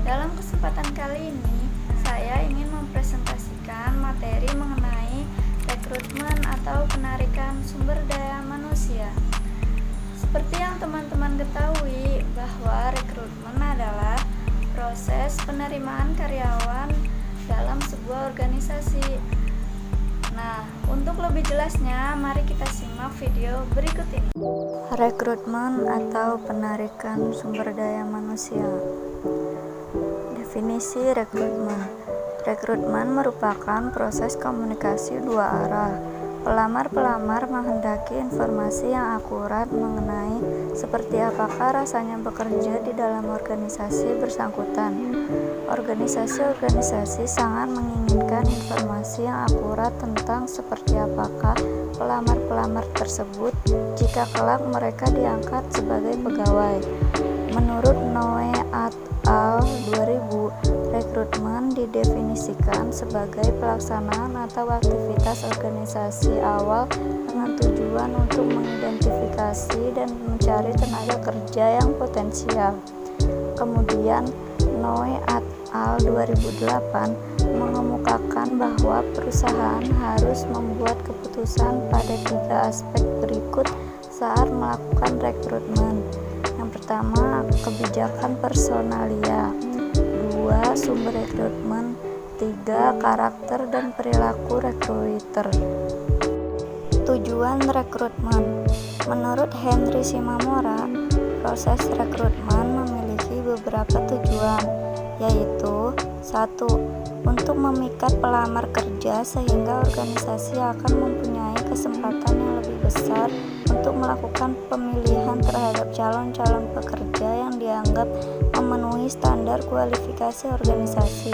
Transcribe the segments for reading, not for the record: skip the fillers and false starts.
Dalam kesempatan kali ini, saya ingin mempresentasikan materi mengenai rekrutmen atau penarikan sumber daya manusia. Seperti yang teman-teman ketahui, bahwa rekrutmen adalah proses penerimaan karyawan dalam sebuah organisasi. Nah, untuk lebih jelasnya, mari kita simak video berikut ini. Rekrutmen atau penarikan sumber daya manusia. Definisi rekrutmen. Rekrutmen merupakan proses komunikasi dua arah. Pelamar-pelamar menghendaki informasi yang akurat mengenai seperti apakah rasanya bekerja di dalam organisasi bersangkutan. Organisasi-organisasi sangat menginginkan informasi yang akurat tentang seperti apakah pelamar-pelamar tersebut jika kelak mereka diangkat sebagai pegawai. Menurut Noe et al. 2000, rekrutmen didefinisikan sebagai pelaksanaan atau aktivitas organisasi awal dengan tujuan untuk mengidentifikasi dan mencari tenaga kerja yang potensial. Kemudian, Noe et al. 2008 mengemukakan bahwa perusahaan harus membuat keputusan pada 3 aspek berikut saat melakukan rekrutmen. Yang pertama, kebijakan personalia. 2. Sumber rekrutmen. 3. Karakter dan perilaku rekruter. Tujuan rekrutmen. Menurut Henry Shimamura, proses rekrutmen memiliki beberapa tujuan, yaitu 1. Untuk memikat pelamar kerja sehingga organisasi akan mempunyai kesempatan yang lebih besar untuk melakukan pemilihan terhadap calon-calon pekerja yang dianggap memenuhi standar kualifikasi organisasi.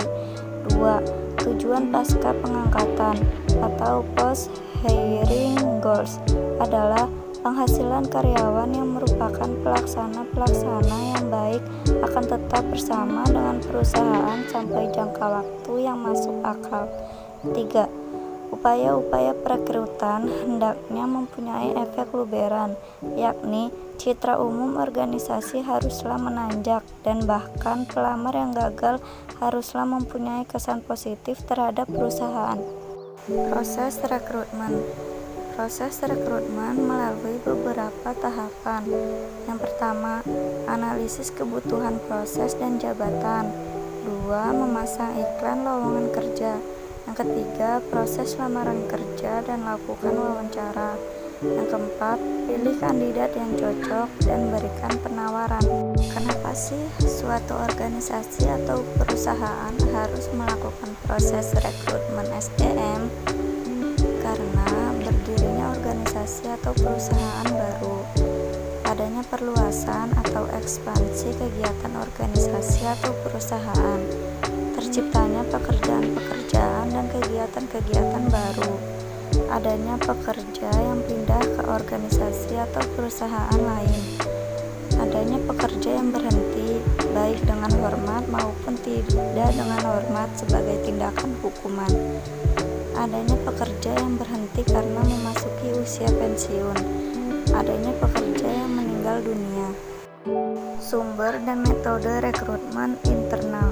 2. Tujuan pasca pengangkatan atau post hiring goals adalah penghasilan karyawan yang merupakan pelaksana yang baik akan tetap bersama dengan perusahaan sampai jangka waktu yang masuk akal. 3. Upaya-upaya perekrutan hendaknya mempunyai efek luberan, yakni citra umum organisasi haruslah menanjak dan bahkan pelamar yang gagal haruslah mempunyai kesan positif terhadap perusahaan. Proses rekrutmen. Proses rekrutmen melalui beberapa tahapan. Yang pertama, analisis kebutuhan proses dan jabatan. 2. Memasang iklan lowongan kerja. Yang ketiga, proses lamaran kerja dan lakukan wawancara. Yang keempat, pilih kandidat yang cocok dan berikan penawaran. Kenapa sih suatu organisasi atau perusahaan harus melakukan proses rekrutmen SDM? Karena berdirinya organisasi atau perusahaan baru, adanya perluasan atau ekspansi kegiatan organisasi atau perusahaan, terciptanya pekerjaan-pekerjaan dan kegiatan-kegiatan baru, adanya pekerja yang pindah ke organisasi atau perusahaan lain, adanya pekerja yang berhenti baik dengan hormat maupun tidak dengan hormat sebagai tindakan hukuman, adanya pekerja yang berhenti karena memasuki usia pensiun, adanya pekerja yang meninggal dunia. Sumber dan metode rekrutmen internal.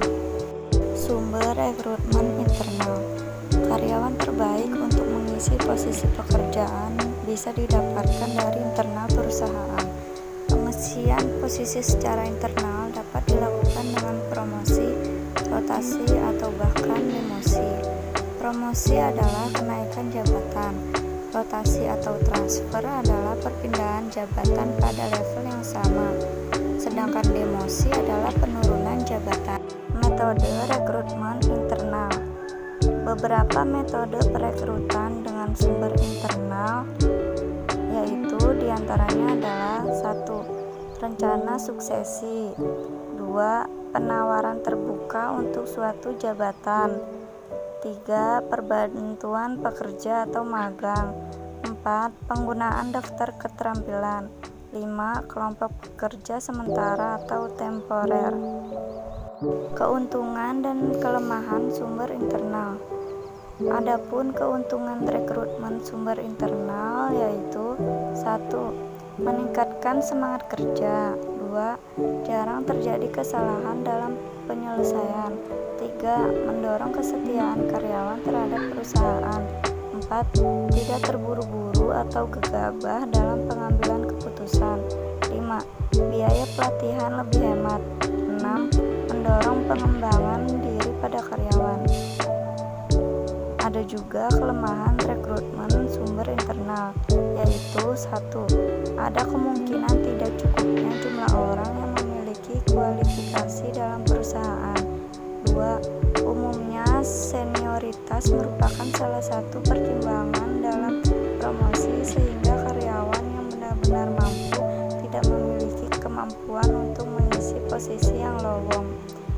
Sumber rekrutmen internal. Karyawan terbaik untuk mengisi posisi pekerjaan bisa didapatkan dari internal perusahaan. Pengisian posisi secara internal dapat dilakukan dengan promosi, rotasi, atau bahkan demosi. Promosi adalah kenaikan jabatan. Rotasi atau transfer adalah perpindahan jabatan pada level yang sama. Sedangkan demosi adalah penurunan jabatan. Metode rekrutmen internal. Beberapa metode perekrutan dengan sumber internal yaitu diantaranya adalah 1. Rencana suksesi. 2. Penawaran terbuka untuk suatu jabatan. 3. Perbantuan pekerja atau magang. 4. Penggunaan daftar keterampilan. 5. Kelompok pekerja sementara atau temporer. Keuntungan dan kelemahan sumber internal. Adapun keuntungan rekrutmen sumber internal yaitu 1. Meningkatkan semangat kerja. 2. 2. Jarang terjadi kesalahan dalam penyelesaian. 3. Mendorong kesetiaan karyawan terhadap perusahaan. 4. Tidak terburu-buru atau gegabah dalam pengambilan keputusan. 5. Biaya pelatihan lebih hemat. 6. Mendorong pengembangan diri pada karyawan. Ada juga kelemahan rekrutmen sumber internal, yaitu 1. Ada kemungkinan tidak cukupnya jumlah orang yang memiliki kualifikasi dalam perusahaan. 2. Umumnya senioritas merupakan salah satu pertimbangan dalam promosi sehingga karyawan yang benar-benar mampu tidak memiliki kemampuan untuk mengisi posisi yang lowong.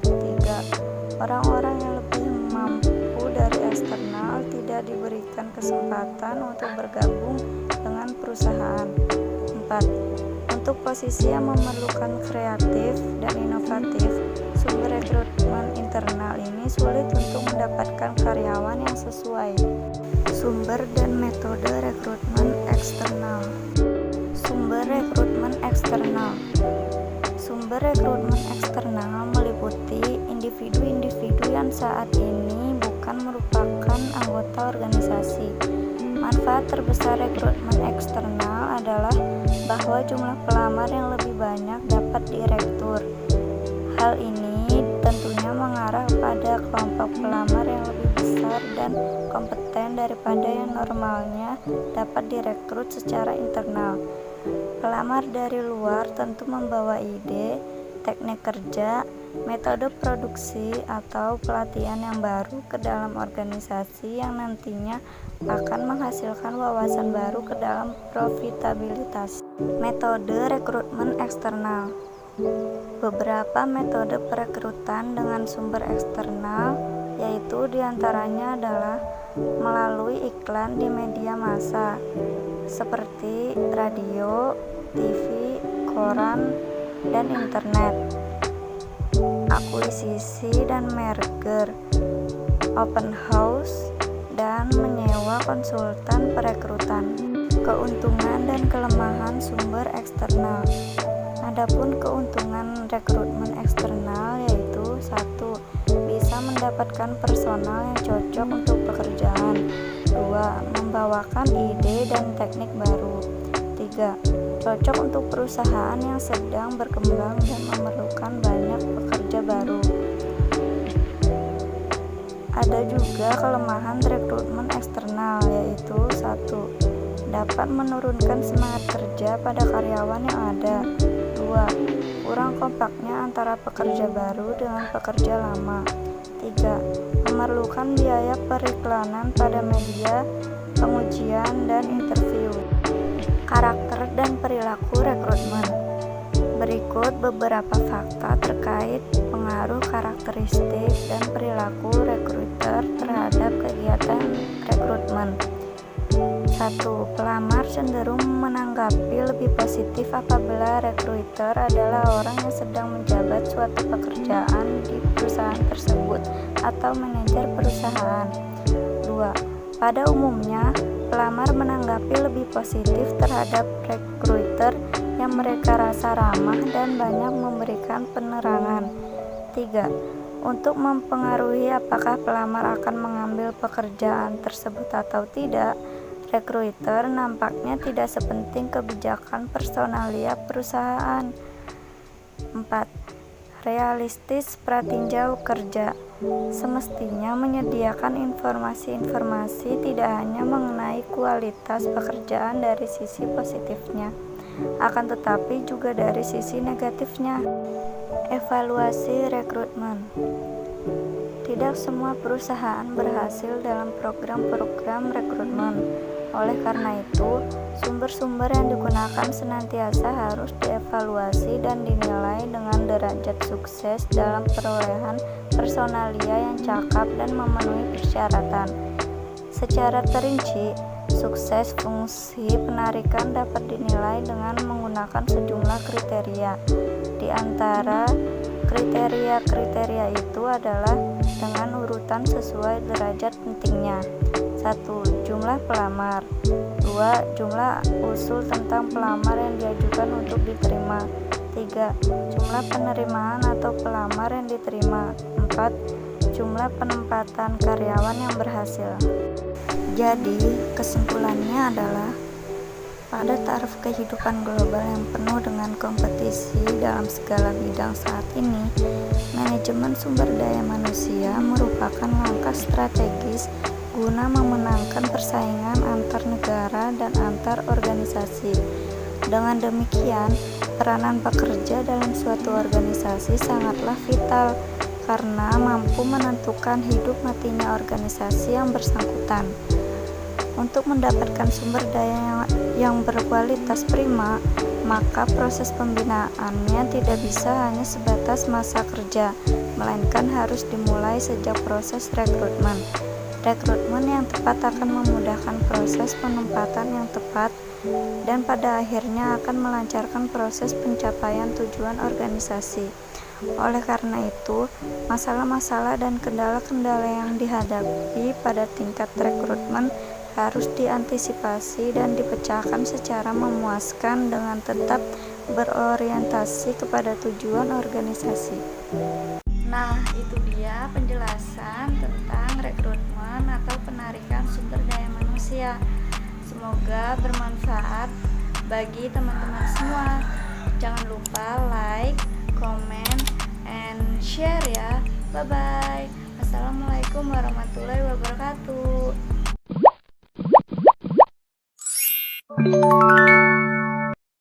3. Orang-orang yang lebih mampu dari eksternal tidak diberikan kesempatan untuk bergabung dengan perusahaan. 4. Untuk posisi yang memerlukan kreatif dan inovatif, sumber rekrutmen internal ini sulit untuk mendapatkan karyawan yang sesuai. Sumber dan metode rekrutmen eksternal. Sumber rekrutmen eksternal. Sumber rekrutmen eksternal meliputi individu-individu yang saat ini bukan merupakan anggota organisasi. Manfaat terbesar rekrutmen eksternal adalah bahwa jumlah pelamar yang lebih banyak dapat direkrut. Hal ini tentunya mengarah pada kelompok pelamar yang lebih besar dan kompeten daripada yang normalnya dapat direkrut secara internal. Pelamar dari luar tentu membawa ide, teknik kerja, metode produksi, atau pelatihan yang baru ke dalam organisasi yang nantinya akan menghasilkan wawasan baru ke dalam profitabilitas. Metode rekrutmen eksternal. Beberapa metode perekrutan dengan sumber eksternal, yaitu diantaranya adalah melalui iklan di media massa seperti radio, TV, koran, dan internet, akuisisi dan merger, open house, dan menyewa konsultan perekrutan. Keuntungan dan kelemahan sumber eksternal. Adapun keuntungan rekrutmen eksternal yaitu 1. Bisa mendapatkan personal yang cocok untuk pekerjaan. 2. Membawakan ide dan teknik baru. 3. Cocok untuk perusahaan yang sedang berkembang dan memerlukan banyak pekerja baru. Ada juga kelemahan rekrutmen eksternal yaitu 1. Dapat menurunkan semangat kerja pada karyawan yang ada. 2. Kurang kompaknya antara pekerja baru dengan pekerja lama. 3. Memerlukan biaya periklanan pada media, pengujian, dan interview. Karakter dan perilaku rekrutmen. Berikut beberapa fakta terkait pengaruh karakteristik dan perilaku rekruter terhadap kegiatan rekrutmen. 1. Pelamar cenderung menanggapi lebih positif apabila rekruter adalah orang yang sedang menjabat suatu pekerjaan di perusahaan tersebut atau manajer perusahaan. 2. Pada umumnya, pelamar menanggapi lebih positif terhadap rekruter yang mereka rasa ramah dan banyak memberikan penerangan. 3. Untuk mempengaruhi apakah pelamar akan mengambil pekerjaan tersebut atau tidak, rekruter nampaknya tidak sepenting kebijakan personalia perusahaan. 4. Realistis pratinjau kerja. Semestinya menyediakan informasi-informasi tidak hanya mengenai kualitas pekerjaan dari sisi positifnya, akan tetapi juga dari sisi negatifnya. Evaluasi rekrutmen. Tidak semua perusahaan berhasil dalam program-program rekrutmen. Oleh karena itu, sumber-sumber yang digunakan senantiasa harus dievaluasi dan dinilai dengan derajat sukses dalam perolehan personalia yang cakap dan memenuhi persyaratan. Secara terinci, sukses fungsi penarikan dapat dinilai dengan menggunakan sejumlah kriteria. Di antara kriteria-kriteria itu adalah dengan urutan sesuai derajat pentingnya. 1. Jumlah pelamar. 2. Jumlah usul tentang pelamar yang diajukan untuk diterima. 3. Jumlah penerimaan atau pelamar yang diterima. 4. Jumlah penempatan karyawan yang berhasil. Jadi, kesimpulannya adalah pada taraf kehidupan global yang penuh dengan kompetisi dalam segala bidang saat ini, manajemen sumber daya manusia merupakan langkah strategis guna memenangkan persaingan antar negara dan antar organisasi. Dengan demikian, peranan pekerja dalam suatu organisasi sangatlah vital karena mampu menentukan hidup matinya organisasi yang bersangkutan. Untuk mendapatkan sumber daya yang berkualitas prima, maka proses pembinaannya tidak bisa hanya sebatas masa kerja, melainkan harus dimulai sejak proses rekrutmen. Rekrutmen yang tepat akan memudahkan proses penempatan yang tepat dan pada akhirnya akan melancarkan proses pencapaian tujuan organisasi. Oleh karena itu, masalah-masalah dan kendala-kendala yang dihadapi pada tingkat rekrutmen harus diantisipasi dan dipecahkan secara memuaskan dengan tetap berorientasi kepada tujuan organisasi. Nah, itu dia penjelasan tentang rekrutmen atau penarikan sumber daya manusia. Semoga bermanfaat bagi teman-teman semua. Jangan lupa like, comment, and share ya. Bye-bye. Assalamualaikum warahmatullahi wabarakatuh.